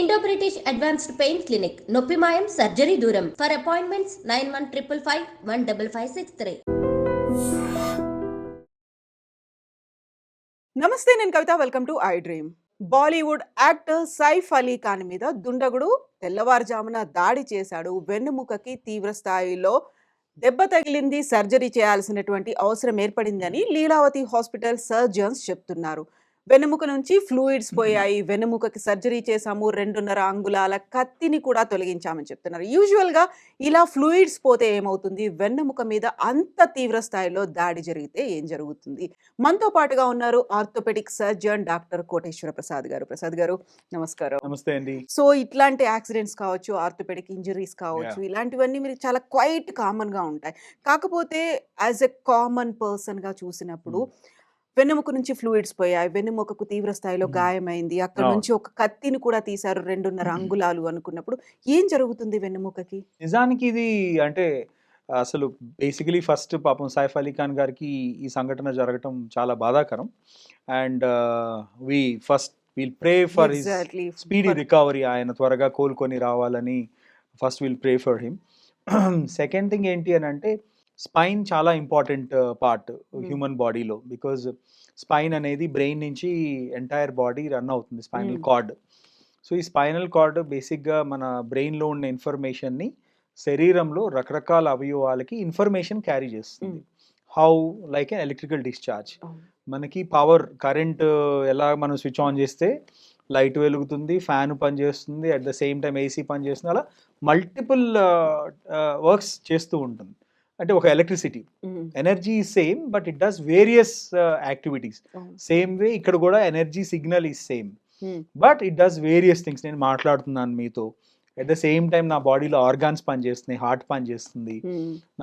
Indo British advanced pain clinic నొప్పి మాయం surgery దూరం ఫర్ అపాయింట్మెంట్స్ 9155515563. నమస్తే, నేను Kavitha. Welcome to I dream. Bollywood actor Saif Ali Khan మీద దుండగుడు తెల్లవారుజామున దాడి చేశాడు. వెన్నుముకకి తీవ్ర స్థాయిలో దెబ్బ తగిలింది. సర్జరీ చేయాల్సినటువంటి అవసరం ఏర్పడిందని లీలావతి హాస్పిటల్ సర్జన్స్ చెప్తున్నారు. వెన్నెముక నుంచి ఫ్లూయిడ్స్ పోయాయి. వెన్నెముకకి సర్జరీ చేశాము. 2.5 అంగుళాల కత్తిని కూడా తొలగించామని చెప్తున్నారు. యూజువల్గా ఇలా ఫ్లూయిడ్స్ పోతే ఏమవుతుంది? వెన్నెముక మీద అంత తీవ్ర స్థాయిలో దాడి జరిగితే ఏం జరుగుతుంది? మనతో పాటుగా ఉన్నారు orthopedic surgeon doctor Koteswara Prasad గారు. ప్రసాద్ గారు, నమస్కారం. నమస్తే అండి. సో ఇట్లాంటి యాక్సిడెంట్స్ కావచ్చు, ఆర్థోపెడిక్ ఇంజరీస్ కావచ్చు, ఇలాంటివన్నీ మీరు చాలా క్వైట్ కామన్గా ఉంటాయి. కాకపోతే యాజ్ ఎ కామన్ పర్సన్గా చూసినప్పుడు వెన్నెముక నుంచి ఫ్లూయిడ్స్ పోయాయి. వెన్నెముకకు తీవ్ర స్థాయిలో గాయమైంది. అక్కడ నుంచి ఒక కత్తిని కూడా తీశారు 2.5 అంగుళాలు అనుకున్నప్పుడు ఏం జరుగుతుంది వెన్నెముకకి? నిజానికి ఇది అంటే అసలు బేసికలీ ఫస్ట్ పాపం సైఫ్ అలీ ఖాన్ గారికి ఈ సంఘటన జరగటం చాలా బాధాకరం. And will pray for his speedy recovery. ఆయన త్వరగా కోలుకొని రావాలని first will pray for him. Second thing ఏంటి అని అంటే, స్పైన్ చాలా ఇంపార్టెంట్ పార్ట్ హ్యూమన్ బాడీలో. బికాజ్ స్పైన్ అనేది బ్రెయిన్ నుంచి ఎంటైర్ బాడీ రన్ అవుతుంది, స్పైనల్ కార్డ్. సో ఈ స్పైనల్ కార్డ్ బేసిక్గా మన బ్రెయిన్లో ఉన్న ఇన్ఫర్మేషన్ని శరీరంలో రకరకాల అవయవాలకి ఇన్ఫర్మేషన్ క్యారీ చేస్తుంది. How like an electrical discharge. మనకి పవర్ కరెంట్ ఎలా మనం స్విచ్ ఆన్ చేస్తే లైట్ వెలుగుతుంది, ఫ్యాన్ పనిచేస్తుంది, at the same time AC పనిచేస్తుంది. అలా మల్టిపుల్ వర్క్స్ చేస్తూ ఉంటుంది. అంటే ఒక electricity energy is same, but it does various activities. Same way ఇక్కడ కూడా energy signal is same, but it does various things. నేను మాట్లాడుతున్నాను మీతో, అట్ ద సేమ్ టైం నా బాడీలో ఆర్గాన్స్ పనిచేస్తున్నాయి, హార్ట్ పనిచేస్తుంది,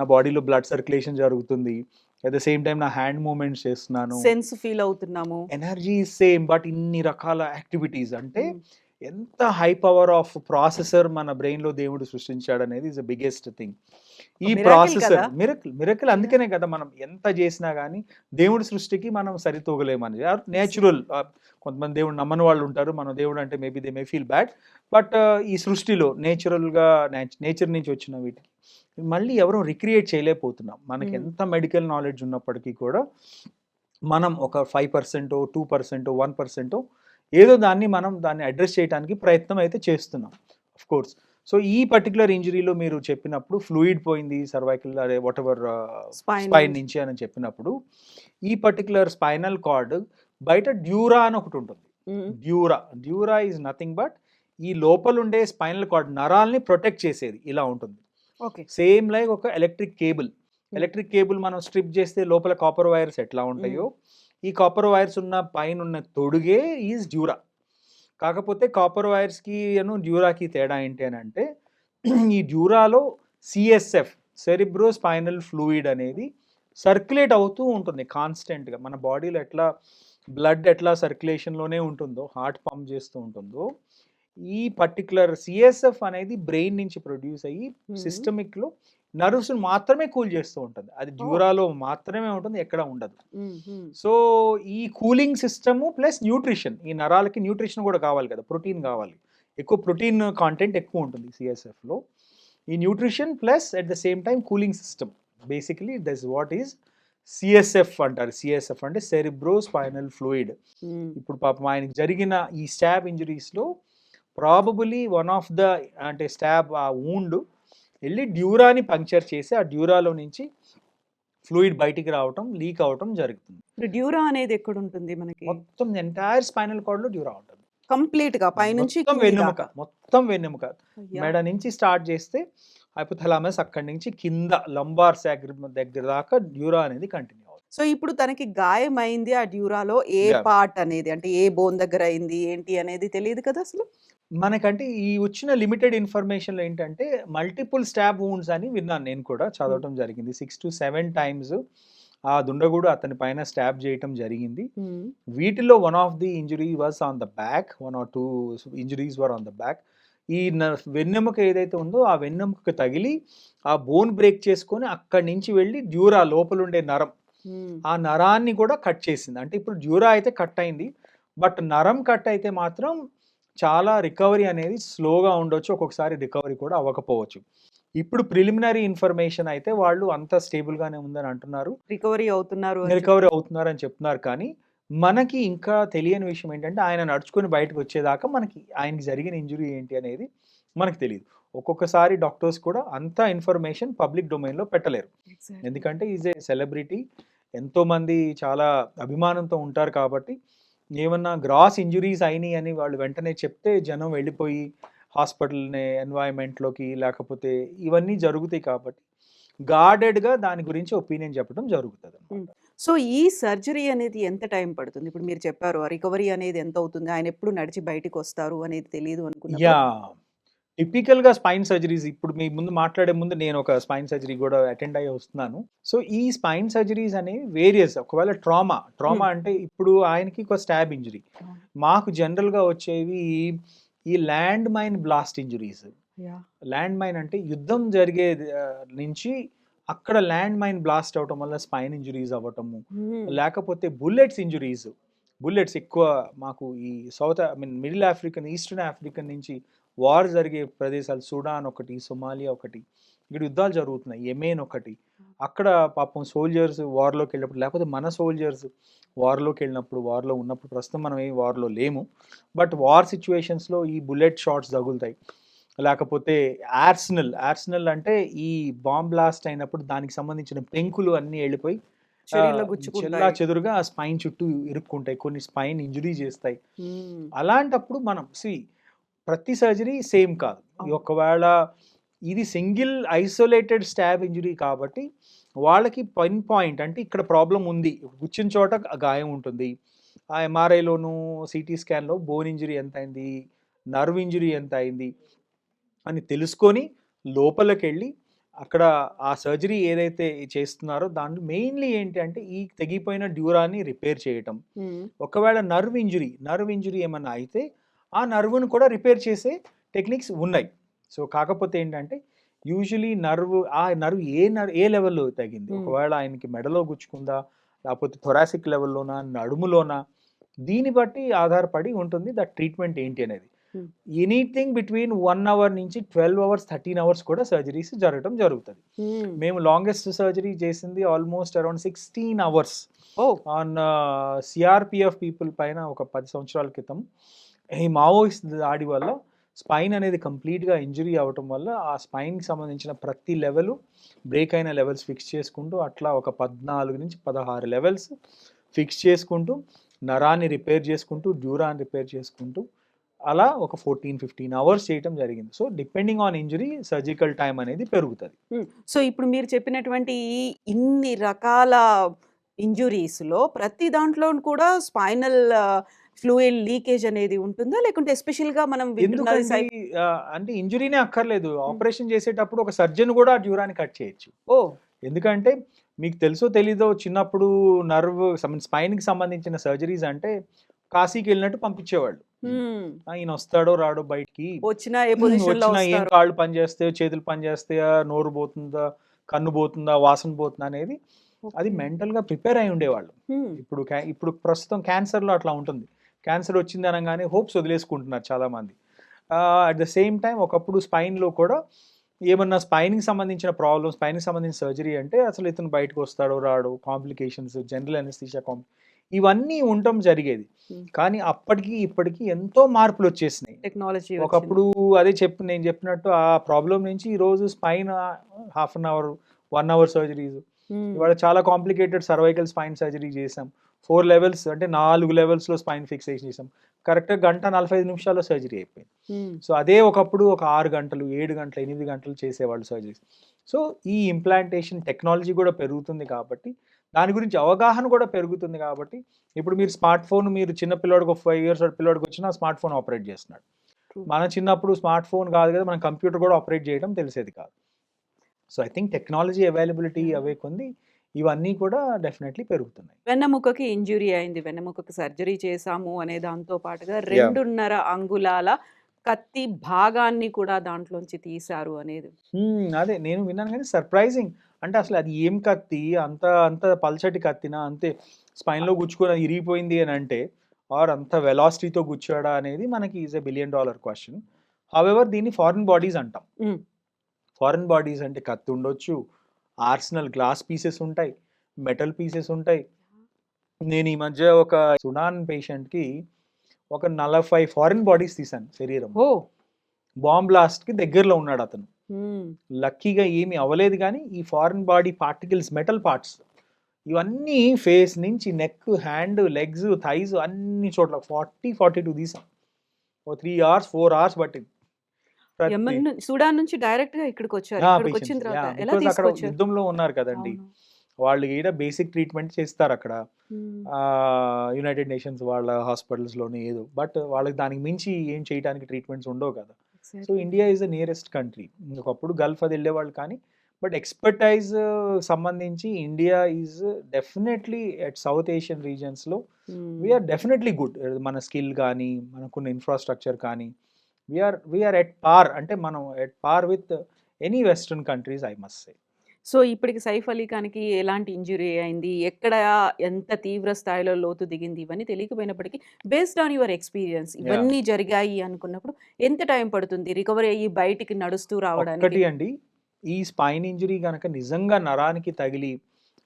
నా బాడీలో బ్లడ్ సర్క్యులేషన్ జరుగుతుంది, అట్ ద సేమ్ టైం నా హ్యాండ్ మూవ్మెంట్స్ చేస్తున్నాను, సెన్స్ ఫీల్ అవుతున్నాము. ఎనర్జీ ఈజ్ సేమ్, బట్ ఇన్ని రకాల యాక్టివిటీస్. అంటే ఎంత హై పవర్ ఆఫ్ ప్రాసెసర్ మన బ్రెయిన్ లో దేవుడు సృష్టించాడు అనేది ఇస్ ద బిగ్గెస్ట్ థింగ్. ఈ ప్రాసెసర్ మిరకిల్. అందుకనే కదా మనం ఎంత చేసినా కానీ దేవుడి సృష్టికి మనం సరితూగలేమని. నేచురల్, కొంతమంది దేవుడు నమ్మని వాళ్ళు ఉంటారు. మన దేవుడు అంటే maybe they may feel bad, but ఈ సృష్టిలో నేచర్ నుంచి వచ్చిన వీటికి మళ్ళీ ఎవరూ రిక్రియేట్ చేయలేకపోతున్నాం. మనకి ఎంత మెడికల్ నాలెడ్జ్ ఉన్నప్పటికీ కూడా మనం ఒక 5%, 2%, 1% ఏదో దాన్ని అడ్రస్ చేయడానికి ప్రయత్నం అయితే చేస్తున్నాం, ఆఫ్ కోర్స్. సో ఈ పర్టికులర్ ఇంజరీలో మీరు చెప్పినప్పుడు ఫ్లూయిడ్ పోయింది సర్వైకల్ వాట్ ఎవర్ స్పైన్ నుంచి అని చెప్పినప్పుడు, ఈ పర్టికులర్ స్పైనల్ కార్డ్ బయట డ్యూరా అని ఒకటి ఉంటుంది. డ్యూరా ఈజ్ నథింగ్ బట్ ఈ లోపల ఉండే స్పైనల్ కార్డ్ నరాల్ని ప్రొటెక్ట్ చేసేది. ఇలా ఉంటుంది, సేమ్ లైక్ ఒక ఎలక్ట్రిక్ కేబుల్ మనం స్ట్రిప్ చేస్తే లోపల కాపర్ వైర్స్ ఎట్లా ఉంటాయో, ఈ కాపర్ వైర్స్ ఉన్న పైన ఉన్న తొడుగే ఈజ్ డ్యూరా. కాకపోతే కాపర్ వైర్స్కి డ్యూరాకి తేడా ఏంటి అని అంటే, ఈ డ్యూరాలో సిఎస్ఎఫ్, సెరిబ్రో స్పైనల్ ఫ్లూయిడ్ అనేది సర్క్యులేట్ అవుతూ ఉంటుంది కాన్స్టెంట్గా. మన బాడీలో ఎట్లా బ్లడ్ ఎట్లా సర్క్యులేషన్లోనే ఉంటుందో, హార్ట్ పంప్ చేస్తూ ఉంటుందో, ఈ పర్టికులర్ సిఎస్ఎఫ్ అనేది బ్రెయిన్ నుంచి ప్రొడ్యూస్ అయ్యి సిస్టమిక్లో నర్వ్స్ మాత్రమే కూల్ చేస్తూ ఉంటుంది. అది డ్యూరాలో మాత్రమే ఉంటుంది, ఎక్కడ ఉండదు. సో ఈ కూలింగ్ సిస్టము ప్లస్ న్యూట్రిషన్, ఈ నరాలకి న్యూట్రిషన్ కూడా కావాలి కదా, ప్రోటీన్ కావాలి, ఎక్కువ ప్రోటీన్ కాంటెంట్ ఎక్కువ ఉంటుంది సిఎస్ఎఫ్లో. ఈ nutrition plus at the same time cooling system, basically that's what is CSF అంటారు. సిఎస్ఎఫ్ అంటే సెరిబ్రో స్పైనల్ ఫ్లూయిడ్. ఇప్పుడు పాపం ఆయనకి జరిగిన ఈ స్టాబ్ ఇంజరీస్లో ప్రాబబులీ వన్ ఆఫ్ ద అంటే స్టాబ్, ఆ వూండ్ వెళ్ళి డ్యూరాని పంక్చర్ చేసి ఆ డ్యూరాలో నుంచి ఫ్లూయిడ్ బయటికి రావటం, లీక్ అవటం జరుగుతుంది. డ్యూరా అనేది ఎక్కడ ఉంటుంది మనకి? మొత్తం ఎంటైర్ స్పైనల్ కార్డ్ లో డ్యూరా ఉంటుంది, కంప్లీట్ గా పైనుంచి మొత్తం వెన్నెముక మెడ నుంచి స్టార్ట్ చేస్తే హైపోథాలమస్, అక్కడి నుంచి కింద లంబార్ సాక్ర్ దగ్గర దాకా డ్యూరా అనేది కంటిన్యూ అవుతుంది. సో ఇప్పుడు తనకి గాయమైంది ఆ డ్యూరాలో ఏ పార్ట్ అనేది, అంటే ఏ బోన్ దగ్గర అయింది ఏంటి అనేది తెలియదు కదా అసలు మనకంటే. ఈ వచ్చిన లిమిటెడ్ ఇన్ఫర్మేషన్లో ఏంటంటే మల్టిపుల్ స్టాబ్ వూండ్స్ అని విన్నాను, నేను కూడా చదవటం జరిగింది. 6 to 7 times ఆ దుండగుడు అతని పైన స్టాబ్ చేయటం జరిగింది. వీటిలో one of the injury was on the back, 1 or 2 injuries were on the back. ఈ వెన్నెముక ఏదైతే ఉందో ఆ వెన్నెముక తగిలి ఆ బోన్ బ్రేక్ చేసుకొని అక్కడి నుంచి వెళ్ళి డ్యూరా లోపల ఉండే నరం, ఆ నరాన్ని కూడా కట్ చేసింది. అంటే ఇప్పుడు డ్యూరా అయితే కట్ అయింది, బట్ నరం కట్ అయితే మాత్రం చాలా రికవరీ అనేది స్లోగా ఉండొచ్చు. ఒక్కొక్కసారి రికవరీ కూడా అవ్వకపోవచ్చు. ఇప్పుడు ప్రిలిమినరీ ఇన్ఫర్మేషన్ అయితే వాళ్ళు అంతా స్టేబుల్‌గానే ఉందని అంటున్నారు. రికవరీ అవుతున్నారు అని రికవరీ అవుతున్నారని చెప్తున్నారు. కానీ మనకి ఇంకా తెలియని విషయం ఏంటంటే ఆయన నడుచుకొని బయటకొచ్చేదాకా మనకి ఆయనకి జరిగిన ఇంజ్యూరీ ఏంటి అనేది మనకు తెలీదు. ఒక్కొక్కసారి డాక్టర్స్ కూడా అంత ఇన్ఫర్మేషన్ పబ్లిక్ డొమైన్‌లో పెట్టలేరు. చెప్పి. ఎందుకంటే ఈజ్ ఏ సెలబ్రిటీ. ఎంతోమంది చాలా అభిమానంతో ఉంటారు కాబట్టి ఏమన్నా గ్రాస్ ఇంజ్యూరీస్ అయినాయి అని వాళ్ళు వెంటనే చెప్తే జనం వెళ్ళిపోయి హాస్పిటల్‌ని ఎన్వైర్న్‌మెంట్‌లోకి లేకపోతే ఇవన్నీ జరుగుతాయి కాబట్టి గార్డెడ్‌గా దాని గురించి ఒపీనియన్ చెప్పడం జరుగుతదనమాట. సో ఈ సర్జరీ అనేది ఎంత టైం పడుతుంది? ఇప్పుడు మీరు చెప్పారు ఆ రికవరీ అనేది ఎంత అవుతుంది? ఆయన ఎప్పుడు నడిచి బయటికొస్తారు అనేది తెలీదు అనుకున్నప్పుడు. యాహ్! టిపికల్‌గా స్పైన్ సర్జరీస్ ఇప్పుడు మీ ముందు మాట్లాడే ముందు నేను ఒక స్పైన్ సర్జరీ గూడా అటెండ్ అయ్యి వస్తున్నాను. సో, ఈ స్పైన్ సర్జరీస్ అనేవి వేరియస్. ఒకవేళ ట్రామా అంటే ఇప్పుడు ఆయనకి ఒక స్టాబ్ ఇంజ్యూరీ. అవును. మాకు జనరల్‌గా వచ్చేవి ఈ land mine blast injuries. Yeah! Land mine అంటే యుద్ధం జరిగే నుంచి అక్కడ ల్యాండ్ మైన్ బ్లాస్ట్ అవ్వటం వల్ల స్పైన్ ఇంజ్యూరీస్ అవ్వటము. లేకపోతే బుల్లెట్స్ ఇంజ్యూరీస్. బుల్లెట్స్ ఎక్కువ మాకు ఈ మిడిల్ ఆఫ్రికన్, ఈస్టర్న్ ఆఫ్రికన్ నుంచి వార్ జరిగే ప్రదేశాలు సుడాన్ ఒకటి, సొమాలియా ఒకటి. ఇక్కడ యుద్ధాలు జరుగుతున్నాయి. యెమెన్ ఒకటి. అక్కడ పాపం సోల్జర్స్ వార్‌లోకి వెళ్ళినప్పుడు లేకపోతే మన సోల్జర్స్ వార్‌లోకి వెళ్ళినప్పుడు, వార్‌లో ఉన్నప్పుడు ప్రస్తుతం మనం ఏమి వార్‌లో లేము. బట్ వార్ సిట్యుయేషన్స్‌లో ఈ బుల్లెట్ షాట్స్ తగులుతాయి. లేకపోతే ఆర్సెనల్ అంటే ఈ బాంబ్ బ్లాస్ట్ అయినప్పుడు దానికి సంబంధించిన పెంకులు అన్నీ వెళ్ళిపోయి శరీరంలో గుచ్చుకుంటాయి. చెల్లాచెదురుగా ఆ స్పైన్ చుట్టూ ఇరుక్కుంటాయి. కొన్ని స్పైన్ ఇంజురీ చేస్తాయి. అలాంటప్పుడు మనం ప్రతి సర్జరీ సేమ్ కాదు. అవును. ఒకవేళ ఇది సింగిల్ ఐసోలేటెడ్ స్టాబ్ ఇంజురీ కాబట్టి వాళ్ళకి పిన్ పాయింట్ అంటే ఇక్కడ ప్రాబ్లం ఉంది. గుచ్చిన చోట గాయం ఉంటుంది. ఆ ఎంఆర్ఐలోను, సిటీ స్కాన్‌లో బోన్ ఇంజురీ ఎంత అయింది, నర్వ్ ఇంజురీ ఎంత అయింది అని తెలుసుకొని లోపలికెళ్ళి అక్కడ ఆ సర్జరీ ఏదైతే చేస్తున్నారో దాంట్లో మెయిన్‌లీ ఏంటి అంటే ఈ తెగిపోయిన డ్యూరాని రిపేర్ చేయటం. ఒకవేళ నర్వ్ ఇంజురీ ఏమన్నా అయితే ఆ నర్వ్‌ని కూడా రిపేర్ చేసే టెక్నిక్స్ ఉన్నాయి. సో, కాకపోతే ఏంటంటే యూజువల్లీ ఆ నర్వ్ ఏ లెవెల్‌లో తగింది. ఒకవేళ ఆయనకి మెడలో గుచ్చుకుందా? లేకపోతే థొరాసిక్ లెవెల్‌లోనా? నడుములోనా? దీన్ని బట్టి ఆధారపడి ఉంటుంది ట్రీట్మెంట్ ఏంటి అనేది. ఎనీథింగ్ బిట్వీన్ 1 అవర్ నుంచి 12 అవర్స్, 13 అవర్స్ కూడా సర్జరీస్ జరగటం జరుగుతది. మేము లాంగెస్ట్ సర్జరీ చేసింది almost around 16 hours on CRPF people పైన ఒక 10 సంవత్సరాల క్రితం. ఈ మావోయిస్ట్ దాడి వల్ల స్పైన్ అనేది కంప్లీట్‌గా ఇంజురీ అవ్వటం వల్ల ఆ స్పైన్‌కి సంబంధించిన ప్రతి లెవెలు బ్రేక్ అయిన లెవెల్స్ ఫిక్స్ చేసుకుంటూ అట్లా ఒక 14-16 లెవెల్స్ ఫిక్స్ చేసుకుంటూ నరాన్ని రిపేర్ చేసుకుంటూ, డ్యూరాన్ని రిపేర్ చేసుకుంటూ అలా ఒక 14-15 అవర్స్ చేయటం జరిగింది. So, depending on injury surgical time అనేది పెరుగుతది. సో ఇప్పుడు మీరు చెప్పినటువంటి ఇన్ని రకాల ఇంజ్యూరీస్‌లో ప్రతి దాంట్లో కూడా స్పైనల్ ఫ్లూయిడ్ లీకేజ్ అనేది ఉంటుందా? లేకుంటే ఎస్పెషల్‌గా మనం వింటున్నది ఎందుకండి అంటే ఇంజురీనే అక్కర్లేదు. ఆపరేషన్ చేసేటప్పుడు ఒక సర్జన్ కూడా ఆ డ్యూరాన్ని కట్ చేయొచ్చు. ఓహ్! ఎందుకంటే మీకు తెలుసో తెలీదో చిన్నప్పుడు స్పైన్‌కి సంబంధించిన సర్జరీస్ అంటే కాశీకి వెళ్ళినట్టు పంపించేవాళ్ళు. ఈయన వస్తాడో రాడో బయటికి, వచ్చినా ఏ పొజిషన్‌లో వచ్చినా ఏం వస్తారు? కాళ్ళు పనిచేస్తాయో, చేతులు పనిచేస్తాయా, నోరు పోతుందా, కన్ను పోతుందా, వాసన పోతుందా అనేది అది మెంటల్‌గా ప్రిపేర్ అయి ఉండేవాళ్ళు. ఇప్పుడు ప్రస్తుతం క్యాన్సర్‌లో అట్లా ఉంటుంది. క్యాన్సర్ వచ్చింది అనగానే హోప్స్ వదిలేసుకుంటున్నారు చాలామంది. అట్ ద సేమ్ టైమ్ ఒకప్పుడు స్పైన్‌లో కూడా ఏమన్నా స్పైన్‌కి సంబంధించిన ప్రాబ్లమ్స్, స్పైన్‌కి సంబంధించిన సర్జరీ అంటే అసలు ఇతను బయటకు వస్తాడో రాడో, కాంప్లికేషన్స్, జనరల్ అనెస్థీషియా ఇవన్నీ ఉండటం జరిగేది. కానీ అప్పటికి ఇప్పటికి ఎంతో మార్పులు వచ్చేసినాయి. టెక్నాలజీ ఒకప్పుడు నేను చెప్పినట్టు ఆ ప్రాబ్లం నుంచి ఈరోజు spine half an hour, 1 hour surgeries. ఇవాళ చాలా కాంప్లికేటెడ్ సర్వైకల్ స్పైన్ సర్జరీ చేసాం. 4 లెవెల్స్ అంటే 4 లెవెల్స్‌లో స్పైన్ ఫిక్సేషన్ చేసాం. కరెక్ట్‌గా గంట 45 నిమిషాల్లో సర్జరీ అయిపోయింది. సో, అదే ఒకప్పుడు ఒక 6 గంటలు, 7 గంటలు, 8 గంటలు చేసేవాళ్ళు సర్జరీస్. సో, ఈ ఇంప్లాంటేషన్ టెక్నాలజీ కూడా పెరుగుతుంది కాబట్టి, దాని గురించి అవగాహన కూడా పెరుగుతుంది కాబట్టి, ఇప్పుడు మీరు స్మార్ట్ ఫోన్ చిన్న పిల్లోడికి 5 ఇయర్స్ పిల్లోడికి వచ్చినా స్మార్ట్ ఫోన్ ఆపరేట్ చేస్తున్నాడు. మన చిన్నప్పుడు స్మార్ట్ ఫోన్ కాదు కదా, మనం కంప్యూటర్ కూడా ఆపరేట్ చేయడం తెలిసేది కాదు. So, I think technology availability అవే కొంది ఇవన్నీ కూడా డెఫినెట్లీ పెరుగుతున్నాయి. వెన్నెముకకి ఇంజ్యూరీ అయింది. వెన్నెముకకి సర్జరీ చేశాము అనే దాంతో పాటుగా 2.5 అంగుళాల కత్తి భాగాన్ని కూడా దాంట్లోంచి తీశారు అనేది. అదే నేను విన్నాను కానీ సర్ప్రైజింగ్. అంటే అసలు అది ఏం కత్తి? అంత అంత పల్చటి కత్తినా? అంతే స్పైన్‌లో గుచ్చుకొని అది ఇరిగిపోయింది అని అంటే, ఆర్ అంత వెలాసిటీతో కూర్చోడా అనేది మనకి is a $1 billion question. However దీన్ని ఫారిన్ బాడీస్ అంటాం. ఉమ్, ఫారిన్ బాడీస్ అంటే కత్తి ఉండొచ్చు, ఆర్సనల్ గ్లాస్ పీసెస్ ఉంటాయి, మెటల్ పీసెస్ ఉంటాయి. నేను ఈ మధ్య ఒక సుడాన్ పేషెంట్కి ఒక 40 ఫారిన్ బాడీస్ తీశాను శరీరం. ఓ బాంబ్ బ్లాస్ట్కి దగ్గరలో ఉన్నాడు అతను. ఉమ్, లక్కీగా ఏమీ అవ్వలేదు, కానీ ఈ foreign body particles, metal parts ఇవన్నీ ఫేస్ నుంచి నెక్, హ్యాండ్, లెగ్స్, థైస్ అన్ని చోట్ల 42 తీసాం. ఓ 3 hours 4 hours పట్టింది. యమన్ సుడాన్ నుంచి డైరెక్ట్ గా ఇక్కడికి వచ్చారు. ఇక్కడికి వచ్చిన తర్వాత ఎలా అక్కడ తీసుకొచ్చారు? యుద్ధంలో ఉన్నారు కదండి, అవును. వాళ్ళు ఈడ బేసిక్ ట్రీట్మెంట్ చేస్తారు అక్కడ, ఉమ్, యునైటెడ్ నేషన్స్ వాళ్ళ హాస్పిటల్స్లోనే ఏదో. బట్ వాళ్ళకి దానికి మించి ఏం చేయడానికి ట్రీట్మెంట్స్ ఉండవు కదా. So exactly. India is the nearest country. ఒకప్పుడు గల్ఫ్ అది వెళ్ళేవాళ్ళు, కానీ బట్ ఎక్స్పర్టైజ్ సంబంధించి India is definitely at South Asian రీజన్స్లో ఉమ్, వీఆర్ డెఫినెట్లీ గుడ్. మన స్కిల్ కానీ మనకున్న ఇన్ఫ్రాస్ట్రక్చర్ కానీ వీఆర్ ఎట్ పార్, అంటే మనం at par with any western countries I must say. So ఇప్పటికి సైఫ్ అలీ ఖాన్కి ఎలాంటి ఇంజురీ అయింది, ఎక్కడ ఎంత తీవ్ర స్థాయిలో లోతు దిగింది, ఇవన్నీ తెలియకపోయినప్పటికీ బేస్డ్ ఆన్ యువర్ ఎక్స్పీరియన్స్ ఇవన్నీ జరిగాయి అనుకున్నప్పుడు ఎంత టైం పడుతుంది రికవరీ అయ్యి బయటికి నడుస్తూ ఒకటి రావడానికి? అండి, ఈ స్పైన్ ఇంజరీ కనుక నిజంగా నరానికి తగిలి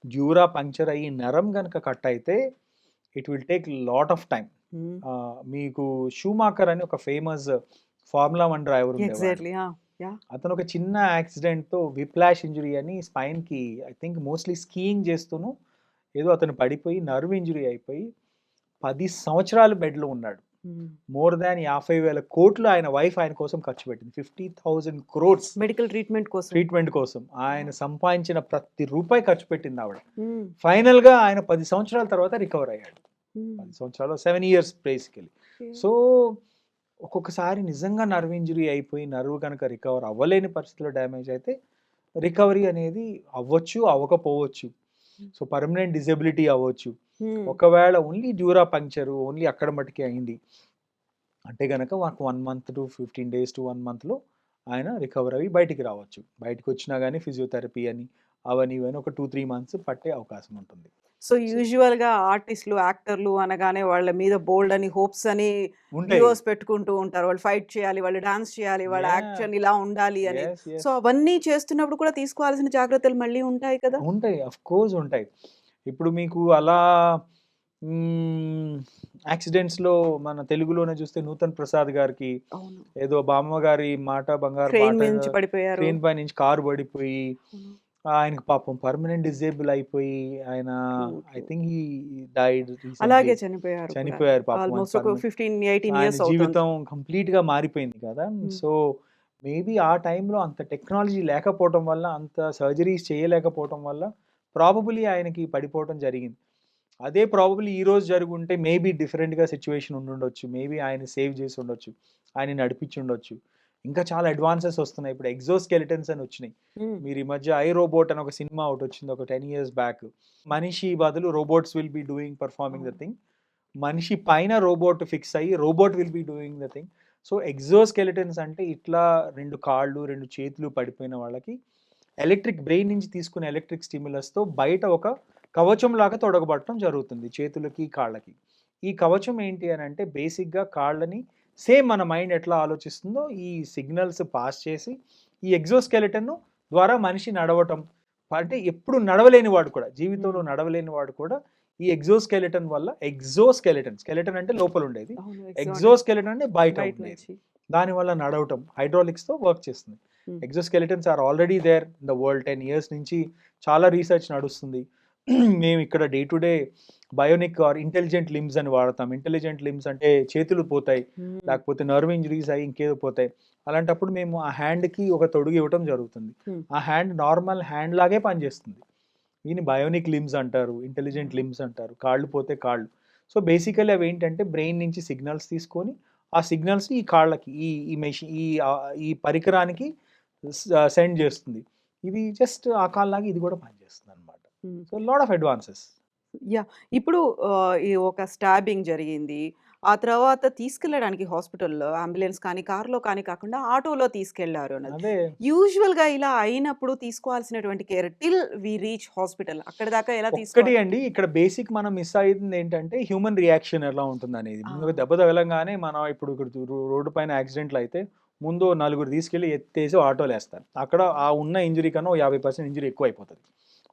డ్యూరా పంక్చర్ అయ్యి నరం కనుక కట్ అయితే it will take lot of time. Um, మీకు షూమాకర్ అని ఒక ఫేమస్ ఫార్ములా 1 డ్రైవర్ ఉండేవాడు. ఎగ్జాక్ట్లీ. అతను ఒక చిన్న యాక్సిడెంట్తో విప్లాష్ ఇంజరీ అని స్పైన్కి, ఐ థింక్ మోస్ట్లీ స్కీయింగ్ చేస్తూను ఏదో అతను పడిపోయి నర్వ్ ఇంజరీ అయిపోయి 10 సంవత్సరాలు బెడ్లో ఉన్నాడు. మోర్ దాన్ 50,000 కోట్లు ఆయన వైఫ్ ఆయన కోసం ఖర్చు పెట్టింది. 50,000 crores మెడికల్ ట్రీట్మెంట్ కోసం. ట్రీట్మెంట్ కోసం ఆయన సంపాదించిన ప్రతి రూపాయి ఖర్చు పెట్టింది ఆవిడ. ఉమ్, ఫైనల్ గా ఆయన 10 సంవత్సరాల తర్వాత రికవర్ అయ్యాడు. ఉమ్, 10 సంవత్సరాలు 7 years బేసికలీ. సో ఒక్కొక్కసారి నిజంగా నర్వ్ ఇంజరీ అయిపోయి నర్వ్ కనుక రికవర్ అవ్వలేని పరిస్థితిలో డ్యామేజ్ అయితే రికవరీ అనేది అవ్వచ్చు, అవ్వకపోవచ్చు. సో పర్మనెంట్ డిజబిలిటీ అవ్వచ్చు. ఉమ్, ఒకవేళ ఓన్లీ డ్యూరా పంక్చరు ఓన్లీ అక్కడ మటుకే అయింది అంటే కనుక మాకు 1 month to 15 days to 1 monthలో ఆయన రికవర్ అయ్యి బయటికి రావచ్చు. బయటకు వచ్చినా కానీ ఫిజియోథెరపీ అని అవన్నీ ఇవన్నీ ఒక 2-3 months పట్టే అవకాశం ఉంటుంది. సో యూజువల్ గా ఆర్టిస్టులు, యాక్టర్లు అనగానే వాళ్ళ మీద బోల్డ్ అని హోప్స్ అని ఉంటాయి. వ్యూవర్స్ పెట్టుకుంటూ ఉంటారు. వాళ్ళు ఫైట్ చేయాలి, వాళ్ళు డాన్స్ చేయాలి, వాళ్ళ Yeah. యాక్షన్ ఇలా ఉండాలి అని. Yes, yes. సో అవన్నీ చేస్తున్నప్పుడు కూడా తీసుకోవాల్సిన జాగ్రత్తలు మళ్ళీ ఉంటాయి కదా? ఉంటాయి, అఫ్ కోర్స్ ఉంటాయి. ఇప్పుడు మీకు అలా యాక్సిడెంట్స్లో మన తెలుగులోనే చూస్తే నూతన్ ప్రసాద్ గారికి అవును. ఏదో బామ్మ గారి మాట బంగారు ట్రైన్ మాట నుంచి పడిపోయారు. ట్రైన్ పై నుంచి కారు పడిపోయి అవును. ఆయనకు పాపం పర్మనెంట్ డిజేబుల్ అయిపోయి ఆయన True, I true. Think he died అలాగే చనిపోయారు. చనిపోయారు పాపం. ఆల్మోస్ట్ ఒక 15-18 ఆయన ఇయర్స్ అవుతుంది. జీవితం కంప్లీట్ గా మారిపోయింది కదా. సో మేబీ ఆ టైంలో అంత టెక్నాలజీ లేకపోవడం వల్ల, అంత సర్జరీస్ చేయలేకపోవడం వల్ల ప్రాబబులీ ఆయనకి పడిపోవడం జరిగింది. అదే ప్రాబబులీ ఈ రోజు జరుగుంటే మేబీ డిఫరెంట్గా సిచ్యువేషన్ ఉండుండొచ్చు. మేబీ ఆయన సేవ్ చేసి ఉండొచ్చు, ఆయన నడిపించి ఉండొచ్చు. ఇంకా చాలా అడ్వాన్సెస్ వస్తున్నాయి. ఇప్పుడు ఎగ్జోస్కెలిటన్స్ అని వచ్చినాయి. ఉమ్, మీరు ఈ మధ్య ఐ రోబోట్ అని ఒక సినిమా ఒకటి వచ్చింది ఒక 10 years బ్యాక్. మనిషి బదులు robots will be doing performing the thing. మనిషి పైన రోబోట్ ఫిక్స్ అయ్యి robot will be doing the thing. So exoskeletons అంటే ఇట్లా 2 కాళ్ళు 2 చేతులు పడిపోయిన వాళ్ళకి ఎలక్ట్రిక్ బ్రెయిన్ నుంచి తీసుకునే ఎలక్ట్రిక్ స్టిమ్యులస్తో బయట ఒక కవచం లాగా తొడగబట్టడం జరుగుతుంది చేతులకి కాళ్ళకి. ఈ కవచం ఏంటి అని అంటే బేసిక్గా కాళ్ళని సేమ్ మన మైండ్ ఎట్లా ఆలోచిస్తుందో ఈ సిగ్నల్స్ పాస్ చేసి ఈ ఎగ్జోస్కెలిటన్ ద్వారా మనిషి నడవటం. అంటే ఎప్పుడు నడవలేని వాడు కూడా, జీవితంలో నడవలేని వాడు కూడా ఈ ఎగ్జోస్కెలిటన్ వల్ల, స్కెలిటన్ అంటే లోపల ఉండేది, అవును. ఎగ్జోస్కెలిటన్ అంటే బయట బయట ఉండేది, నుంచి. దానివల్ల నడవటం హైడ్రాలిక్స్తో వర్క్ చేస్తుంది. Exoskeletons are already there in the world. 10 years నుంచి చాలా రీసెర్చ్ నడుస్తుంది. మేము ఇక్కడ day to day bionic or intelligent limbs అని వాడతాం. ఇంటెలిజెంట్ లిమ్స్ అంటే చేతులు పోతాయి, ఉమ్, లేకపోతే నర్వ్ ఇంజరీస్ అయ్యి ఇంకేదో పోతాయి. అలాంటప్పుడు మేము ఆ హ్యాండ్కి ఒక తొడుగు ఇవ్వటం జరుగుతుంది. ఆ హ్యాండ్ నార్మల్ హ్యాండ్ లాగే పనిచేస్తుంది. దీన్ని బయోనిక్ లిమ్స్ అంటారు, ఇంటెలిజెంట్ లిమ్స్ అంటారు. కాళ్ళు పోతే కాళ్ళు. సో బేసికలీ అవి ఏంటంటే బ్రెయిన్ నుంచి సిగ్నల్స్ తీసుకొని ఆ సిగ్నల్స్ ఈ కాళ్ళకి ఈ మెషిన్ ఈ పరికరానికి సెండ్ చేస్తుంది. ఇది జస్ట్ ఆ కాళ్ళలాగా ఇది కూడా పనిచేస్తుంది అనమాట. Um. So lot of advances. Yeah ఇప్పుడు ఈ ఒక స్టాబింగ్ జరిగింది. ఆ తర్వాత తీసుకెళ్ళడానికి హాస్పిటల్‌లో అంబులెన్స్ కానీ, కార్‌లో కానీ కాకుండా ఆటోలో తీసుకెళ్లారు అన్నది. అదే యూజువల్‌గా ఇలా అయినప్పుడు తీసుకోవాల్సినటువంటి care till we reach hospital అక్కడి దాకా ఎలా ఒక్కటి తీసుకోవాలి? అండి ఇక్కడ బేసిక్ మనం మిస్ అయింది ఏంటంటే హ్యూమన్ రియాక్షన్ ఎలా ఉంటుంది అనేది. ఆ! ముందుగా దెబ్బ తగలంగానే మనం ఇప్పుడు ఇక్కడ రోడ్డు పైన యాక్సిడెంట్లు అయితే ముందు నలుగురు తీసుకెళ్ళి ఎత్తేసి ఆటోలో వేస్తారు. అక్కడ ఆ ఉన్న ఇంజరీ కన్నా ఓ 50% ఇంజరీ ఎక్కువ అయిపోతుంది.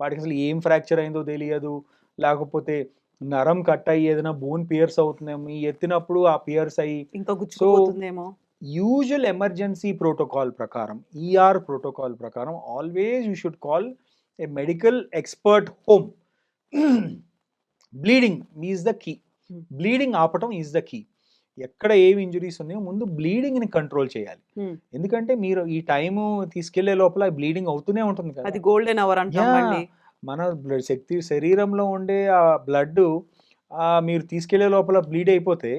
వాడికి అసలు ఏం ఫ్రాక్చర్ అయిందో తెలియదు. లేకపోతే నరం కట్ అయ్యి ఏదైనా బోన్ పియర్స్ అవుతుందేమో ఈ ఎత్తినప్పుడు ఆ పియర్స్ అయ్యి ఇంకా సో గుచ్చుకుపోతుందేమో. యూజువల్ ఎమర్జెన్సీ ప్రోటోకాల్ ప్రకారం ఈఆర్ ప్రోటోకాల్ ప్రకారం always you should call a medical expert home. Bleeding is the key. Hmm. Bleeding ఆపటం ఈజ్ ద కీ. ఎక్కడ ఏవి ఇంజురీస్ ఉన్నాయో ముందు బ్లీడింగ్ని కంట్రోల్ చేయాలి. హ్మ్. ఎందుకంటే మీరు ఈ టైము తీసుకెళ్లే లోపల బ్లీడింగ్ అవుతూనే ఉంటుంది కదా. అది గోల్డెన్ అవర్ అంటాం యా మళ్ళీ. మన శరీరంలో ఉండే ఆ బ్లడ్ మీరు తీసుకెళ్లే లోపల బ్లీడ్ అయిపోతే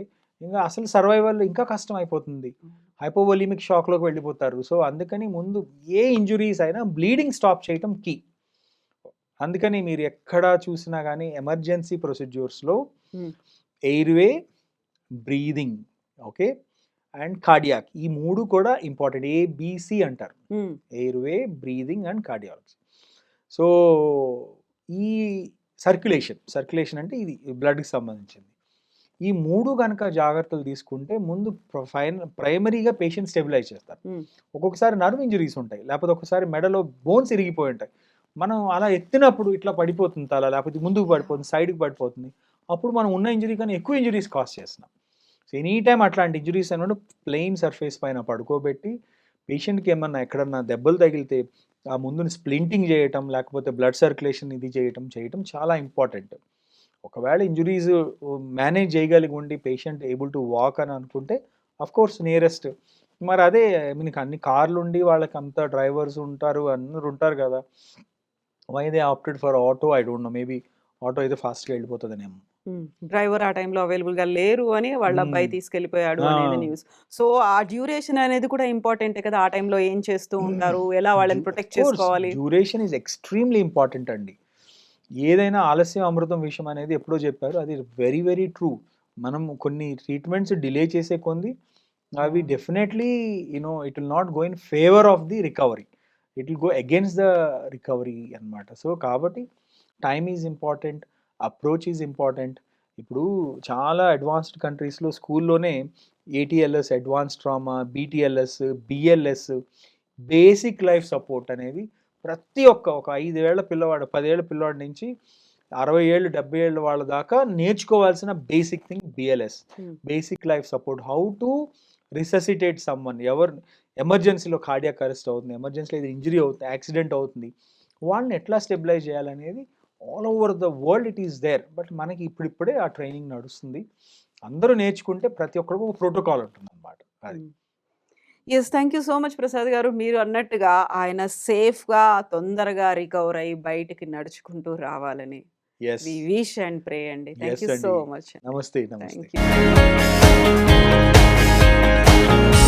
ఇంకా అసలు సర్వైవల్ ఇంకా కష్టం అయిపోతుంది. హైపోవోలిమిక్ షాక్లోకి వెళ్ళిపోతారు. సో అందుకని ముందు ఏ ఇంజురీస్ అయినా బ్లీడింగ్ స్టాప్ చేయటం కీ. అందుకని మీరు ఎక్కడ చూసినా కానీ ఎమర్జెన్సీ ప్రొసీడ్యూర్స్లో హ్మ్. Airway, breathing, okay, and cardiac ఈ మూడు కూడా ఇంపార్టెంట్. ఏబిసి అంటారు. హ్మ్. Airway, breathing and cardiology. So ఈ సర్క్యులేషన్ అంటే ఇది బ్లడ్కి సంబంధించింది. ఈ మూడు కనుక జాగ్రత్తలు తీసుకుంటే ముందు ప్రైమరీగా పేషెంట్ స్టెబిలైజ్ చేస్తారు. హ్మ్. ఒక్కొక్కసారి నర్వ్ ఇంజరీస్ ఉంటాయి, లేకపోతే ఒక్కసారి మెడలో బోన్స్ ఇరిగిపోయి ఉంటాయి. మనం అలా ఎత్తినప్పుడు ఇట్లా పడిపోతుంది తల, లేకపోతే ముందుకు పడిపోతుంది, సైడ్కి పడిపోతుంది. అప్పుడు మనం ఉన్న ఇంజరీ కన్నా ఎక్కువ ఇంజరీస్ కాజ్ చేస్తున్నాం. సో ఎనీ టైం అట్లాంటి ఇంజరీస్ అన్నప్పుడు ప్లెయిన్ సర్ఫేస్ పైన పడుకోబెట్టి పేషెంట్కి ఏమన్నా ఎక్కడన్నా దెబ్బలు తగిలితే ఆ ముందుని స్ప్లింటింగ్ చేయటం, లేకపోతే బ్లడ్ సర్క్యులేషన్ ఇది చేయటం చాలా ఇంపార్టెంట్. ఒకవేళ ఇంజురీస్ మేనేజ్ చేయగలిగి ఉండి పేషెంట్ ఏబుల్ టు వాక్ అని అనుకుంటే కోర్స్ నియరెస్ట్. మరి అదే మీకు అన్ని కార్లు ఉండి వాళ్ళకి అంత డ్రైవర్స్ ఉంటారు, అందరు ఉంటారు కదా. Why they opted for auto I don't know. Maybe auto అయితే ఫాస్ట్గా వెళ్ళిపోతుందనేమో. డ్రైవర్ ఆ టైంలో అవైలబుల్గా లేరు అని వాళ్ళ అబ్బాయి తీసుకెళ్ళిపోయాడు అనేది న్యూస్. సో ఆ డ్యూరేషన్ అనేది కూడా ఇంపార్టెంటే కదా. ఆ టైంలో ఏం చేస్తూ ఉంటారు, ఎలా వాళ్ళని ప్రొటెక్ట్ చేసుకోవాలి. డ్యూరేషన్ ఈజ్ ఎక్స్ట్రీమ్లీ ఇంపార్టెంట్ అండి. ఏదైనా ఆలస్యం అమృతం విషయం అనేది ఎప్పుడో చెప్పారు, అది వెరీ వెరీ ట్రూ. మనం కొన్ని ట్రీట్మెంట్స్ డిలే చేసే కొంది అవి definitely it will not go in favour of the recovery, it will go against the recovery అనమాట. సో కాబట్టి time is important, approach is important. ఇప్పుడు చాలా అడ్వాన్స్డ్ కంట్రీస్లో స్కూల్లోనే ATLS, advance trauma, BTLS, BLS, basic life support అనేది ప్రతి ఒక 5 ఏళ్ల పిల్లవాడు, 10 ఏళ్ల పిల్లవాడి నుంచి 60 ఏళ్ళు 70 ఏళ్ళ వాళ్ళ దాకా నేర్చుకోవాల్సిన basic thing BLS, basic life support. How to resuscitate someone. ఎవరు ఎమర్జెన్సీలో కార్డియాక్ అరెస్ట్ అవుతుంది, ఎమర్జెన్సీలో ఇది ఇంజరీ అవుతుంది, యాక్సిడెంట్ అవుతుంది, వాళ్ళని ఎట్లా స్టెబిలైజ్ చేయాలనేది all over the world it is there. But మనకి ఇప్పుడిప్పుడే ఆ ట్రైనింగ్ నడుస్తుంది. అందరూ నేర్చుకుంటే ప్రతి ఒక్కరికి ఒక ప్రోటోకాల్ ఉంటుంది అనమాట. అది yes, thank you so much Prasad గారు. మీరు అన్నట్టుగా ఆయన సేఫ్గా తొందరగా రికవర్ అయ్యి బయటికి నడుచుకుంటూ రావాలని yes we wish and pray అండి. థ్యాంక్ ఎస్ యూ సో అండి. మచ్. నమస్తే నమస్తే. Thank you.